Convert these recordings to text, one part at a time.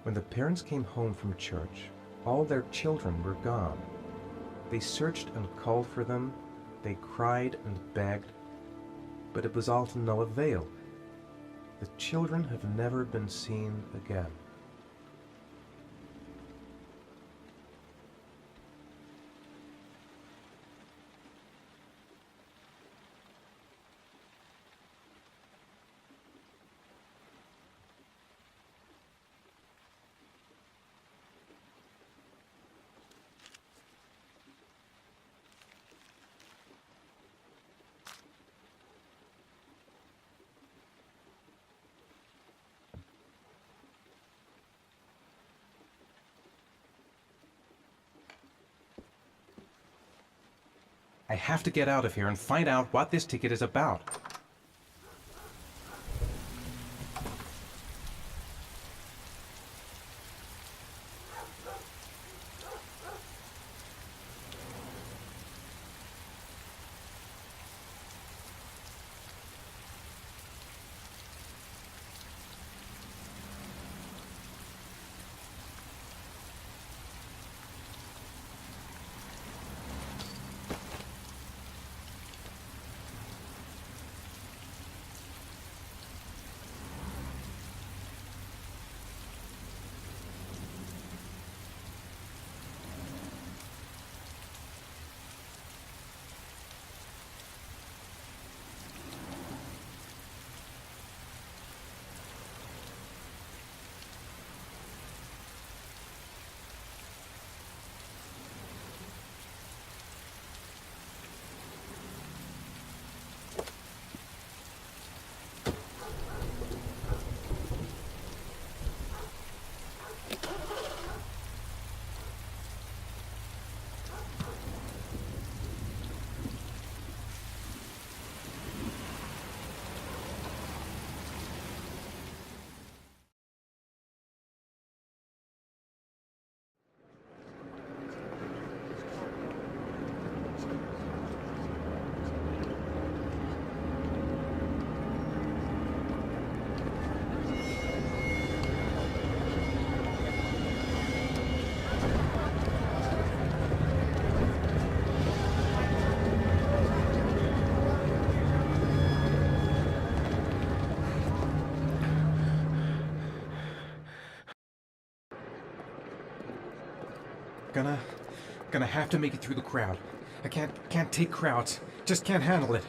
When the parents came home from church, all their children were gone. They searched and called for them, they cried and begged, but it was all to no avail. The children have never been seen again. I have to get out of here and find out what this ticket is about. Gonna have to make it through the crowd. I can't take crowds. Just can't handle it.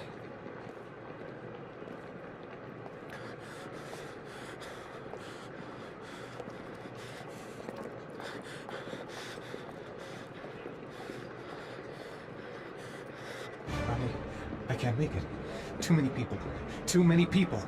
I can't make it. Too many people. Too many people.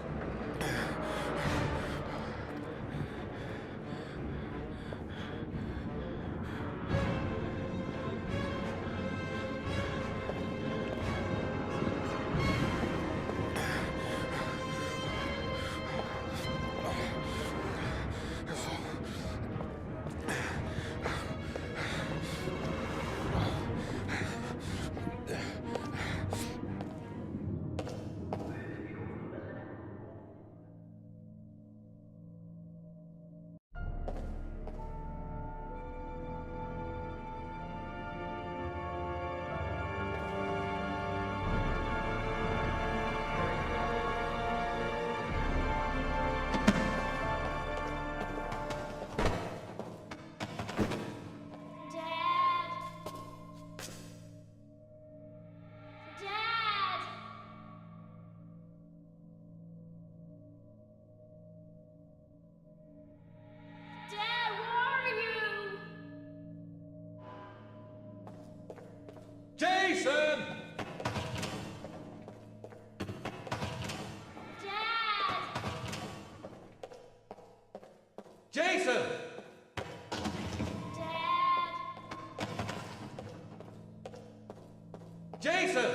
Jason! Dad! Jason!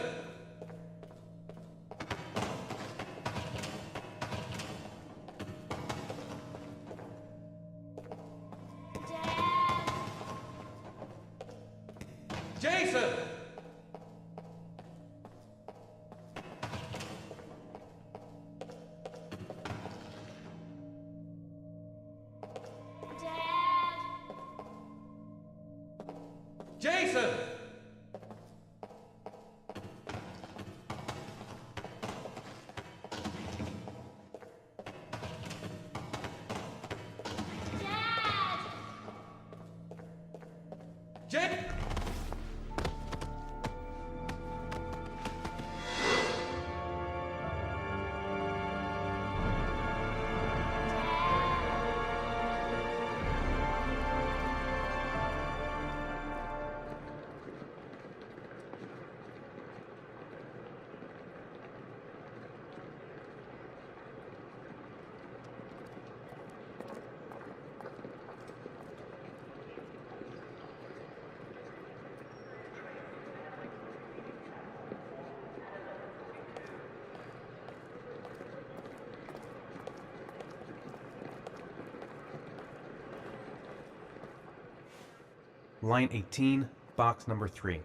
Dad! Jason! Dad! Jason! Dad! Jason! Line 18, box number 3.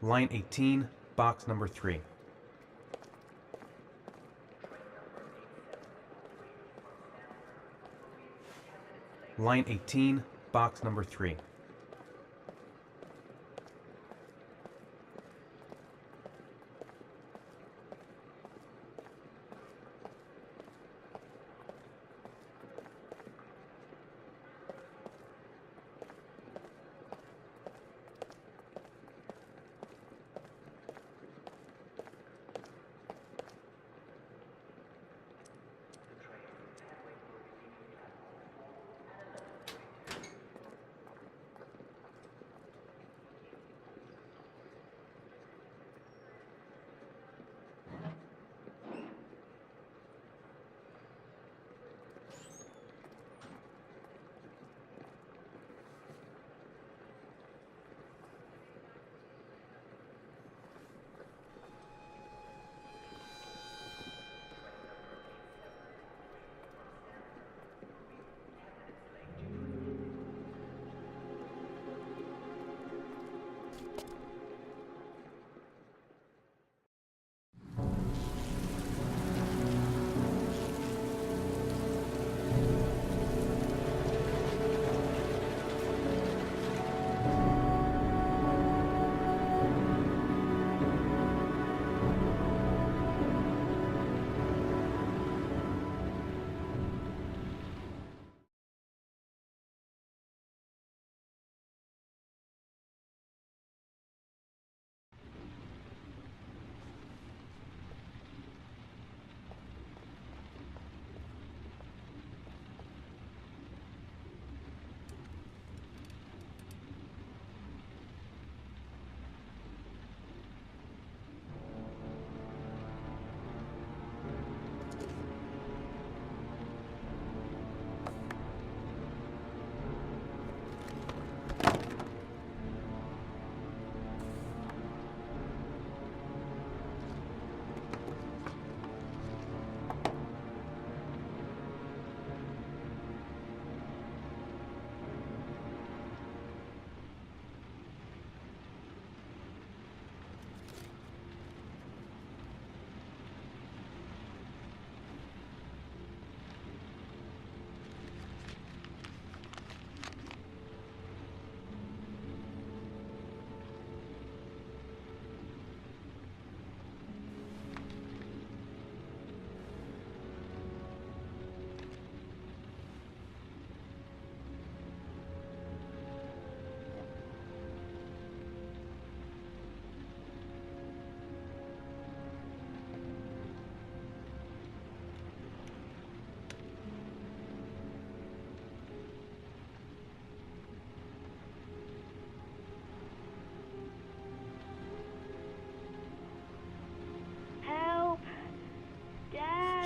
Line 18, box number 3. Line 18, box number 3.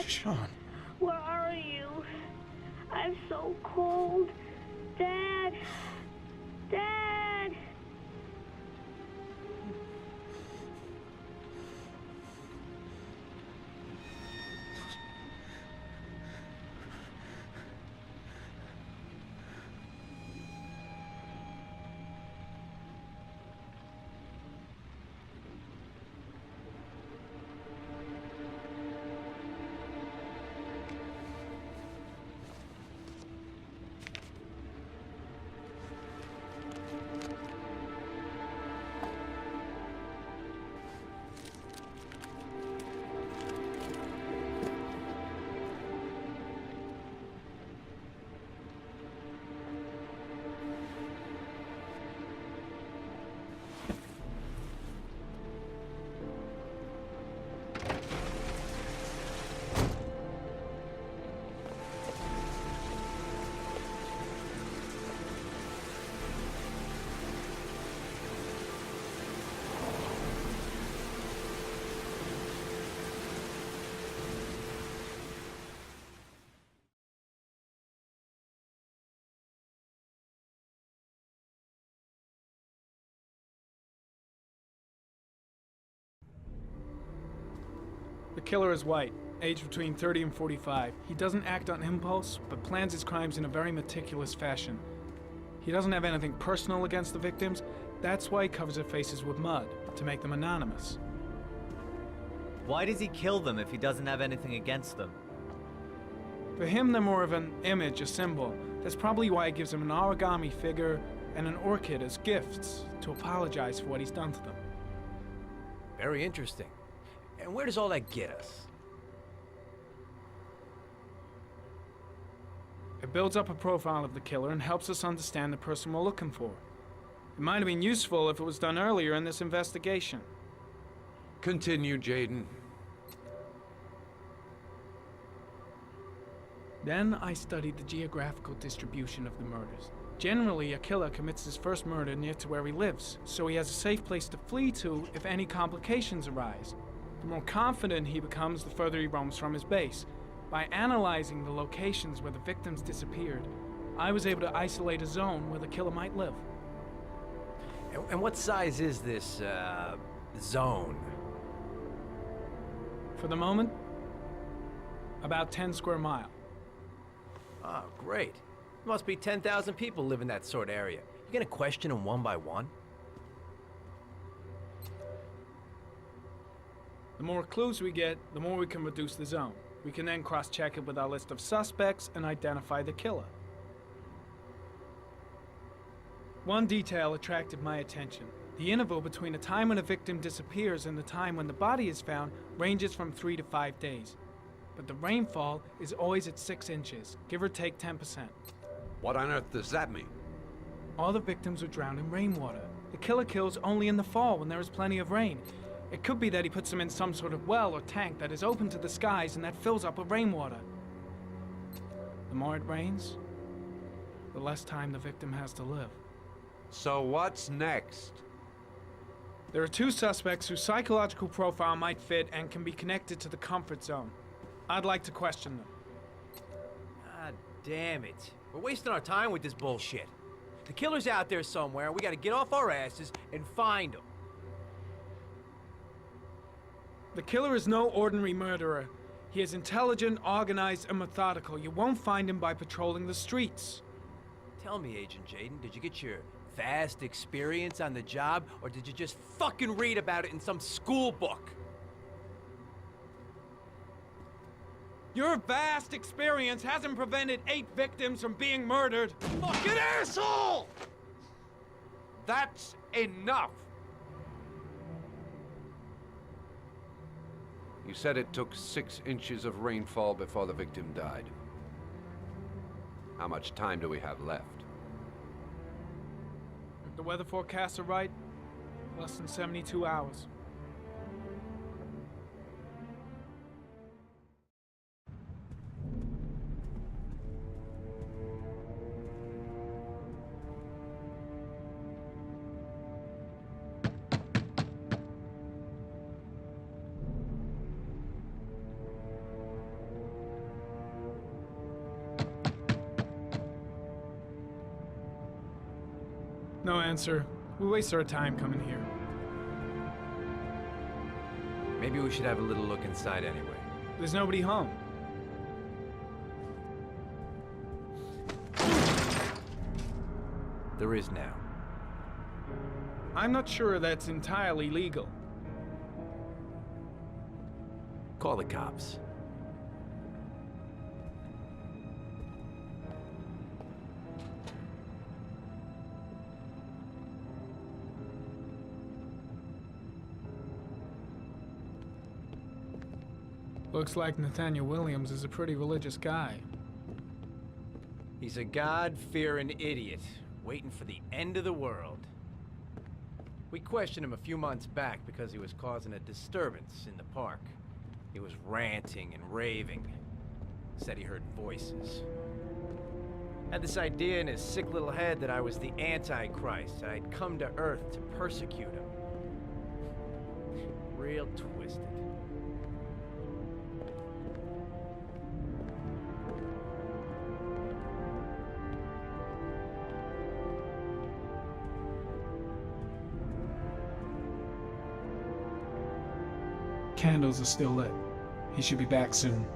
Sean. Where are you? I'm so cold. Dad! Dad! The killer is white, aged between 30 and 45. He doesn't act on impulse, but plans his crimes in a very meticulous fashion. He doesn't have anything personal against the victims. That's why he covers their faces with mud, to make them anonymous. Why does he kill them if he doesn't have anything against them? For him, they're more of an image, a symbol. That's probably why he gives them an origami figure and an orchid as gifts to apologize for what he's done to them. Very interesting. And where does all that get us? It builds up a profile of the killer and helps us understand the person we're looking for. It might have been useful if it was done earlier in this investigation. Continue, Jaden. Then I studied the geographical distribution of the murders. Generally, a killer commits his first murder near to where he lives, so he has a safe place to flee to if any complications arise. The more confident he becomes, the further he roams from his base. By analyzing the locations where the victims disappeared, I was able to isolate a zone where the killer might live. And what size is this, zone? For the moment, about 10 square miles. Oh, great. There must be 10,000 people live in that sort of area. You gonna question them one by one? The more clues we get, the more we can reduce the zone. We can then cross-check it with our list of suspects and identify the killer. One detail attracted my attention. The interval between the time when a victim disappears and the time when the body is found ranges from 3 to 5 days. But the rainfall is always at 6 inches, give or take 10%. What on earth does that mean? All the victims were drowned in rainwater. The killer kills only in the fall when there is plenty of rain. It could be that he puts them in some sort of well or tank that is open to the skies and that fills up with rainwater. The more it rains, the less time the victim has to live. So what's next? There are 2 suspects whose psychological profile might fit and can be connected to the comfort zone. I'd like to question them. God damn it. We're wasting our time with this bullshit. The killer's out there somewhere, we gotta get off our asses and find him. The killer is no ordinary murderer. He is intelligent, organized, and methodical. You won't find him by patrolling the streets. Tell me, Agent Jaden, did you get your vast experience on the job, or did you just fucking read about it in some school book? Your vast experience hasn't prevented 8 victims from being murdered. Fucking asshole! That's enough! You said it took 6 inches of rainfall before the victim died. How much time do we have left? If the weather forecasts are right, less than 72 hours. No answer. We waste our time coming here. Maybe we should have a little look inside anyway. There's nobody home. There is now. I'm not sure that's entirely legal. Call the cops. Looks like Nathaniel Williams is a pretty religious guy. He's a God-fearing idiot, waiting for the end of the world. We questioned him a few months back because he was causing a disturbance in the park. He was ranting and raving. Said he heard voices. Had this idea in his sick little head that I was the Antichrist, and I'd come to Earth to persecute him. Real twisted. Candles are still lit. He should be back soon.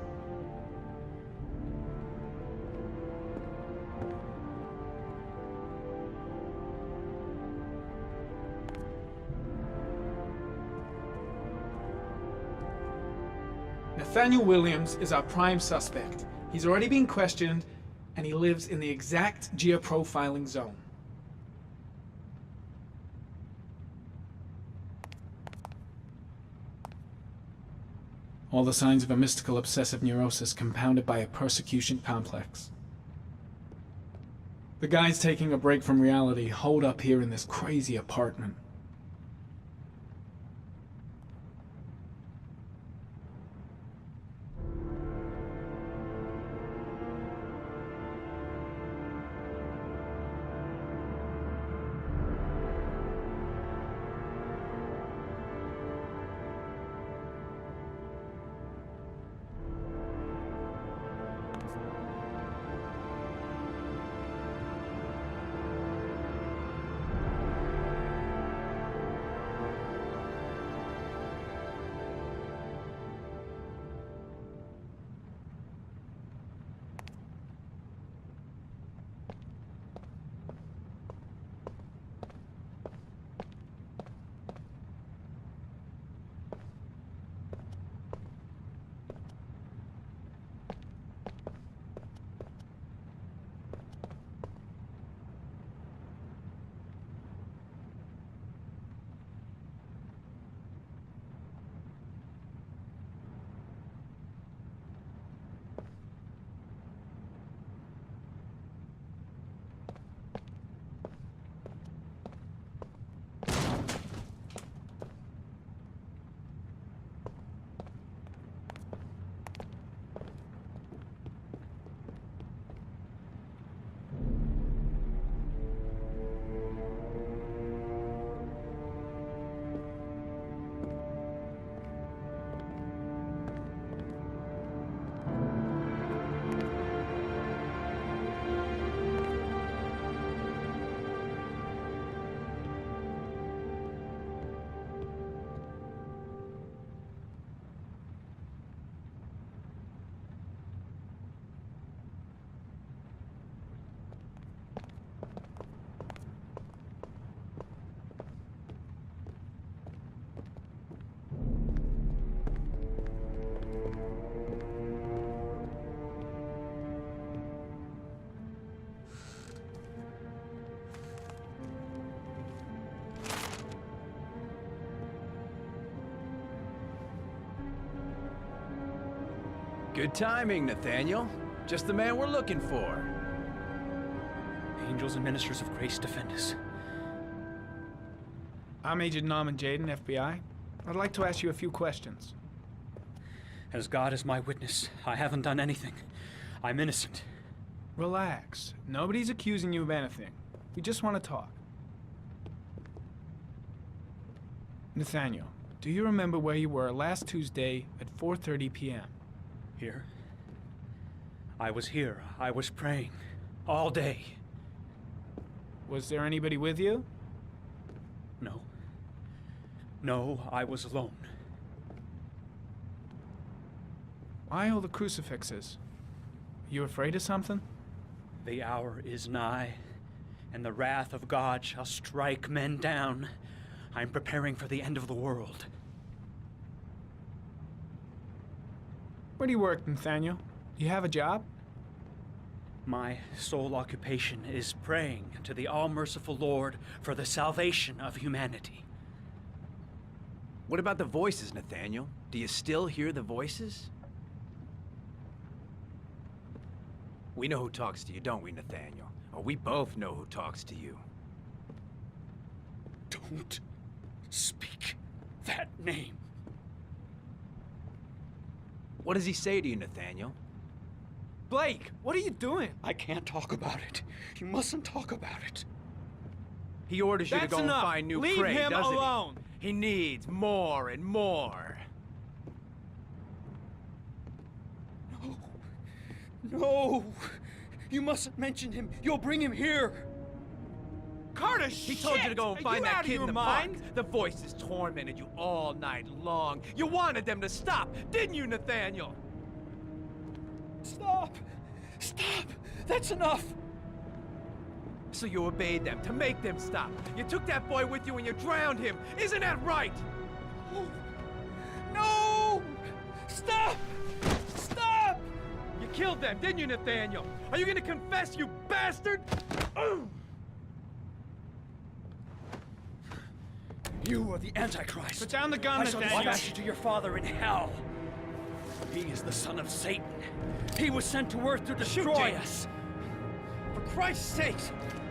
Nathaniel Williams is our prime suspect. He's already been questioned, and he lives in the exact geoprofiling zone. All the signs of a mystical obsessive neurosis compounded by a persecution complex. The guy's taking a break from reality, holed up here in this crazy apartment. Good timing, Nathaniel. Just the man we're looking for. Angels and ministers of grace defend us. I'm Agent Norman Jaden, FBI. I'd like to ask you a few questions. As God is my witness, I haven't done anything. I'm innocent. Relax. Nobody's accusing you of anything. We just want to talk. Nathaniel, do you remember where you were last Tuesday at 4:30 p.m.? Here? I was here. I was praying. All day. Was there anybody with you? No. No, I was alone. Why all the crucifixes? You afraid of something? The hour is nigh, and the wrath of God shall strike men down. I'm preparing for the end of the world. Where do you work, Nathaniel? Do you have a job? My sole occupation is praying to the all-merciful Lord for the salvation of humanity. What about the voices, Nathaniel? Do you still hear the voices? We know who talks to you, don't we, Nathaniel? Or we both know who talks to you. Don't speak that name. What does he say to you, Nathaniel? Blake, what are you doing? I can't talk about it. You mustn't talk about it. He orders you to That's go enough. and find new Leave prey, him doesn't alone. He needs more and more. No! You mustn't mention him. You'll bring him here. Carter, He told you to go and find that kid in the park. The voices tormented you all night long. You wanted them to stop, didn't you, Nathaniel? Stop! Stop! That's enough! So you obeyed them to make them stop. You took that boy with you and you drowned him. Isn't that right? No! Stop! Stop! You killed them, didn't you, Nathaniel? Are you gonna confess, you bastard? You are the Antichrist. Put down the gun, I shall Nathaniel. dispatch you to your father in hell. He is the son of Satan. He was sent to earth to destroy us. For Christ's sake,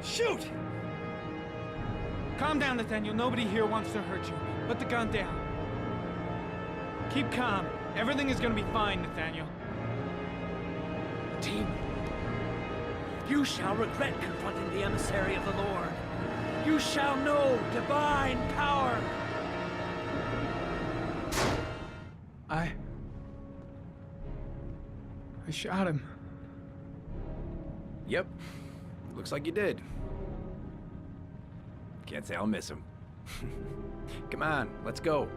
shoot! Calm down, Nathaniel. Nobody here wants to hurt you. Put the gun down. Keep calm. Everything is gonna be fine, Nathaniel. Demon, you shall regret confronting the emissary of the Lord. You shall know divine power. I shot him. Yep. Looks like you did. Can't say I'll miss him. Come on, let's go.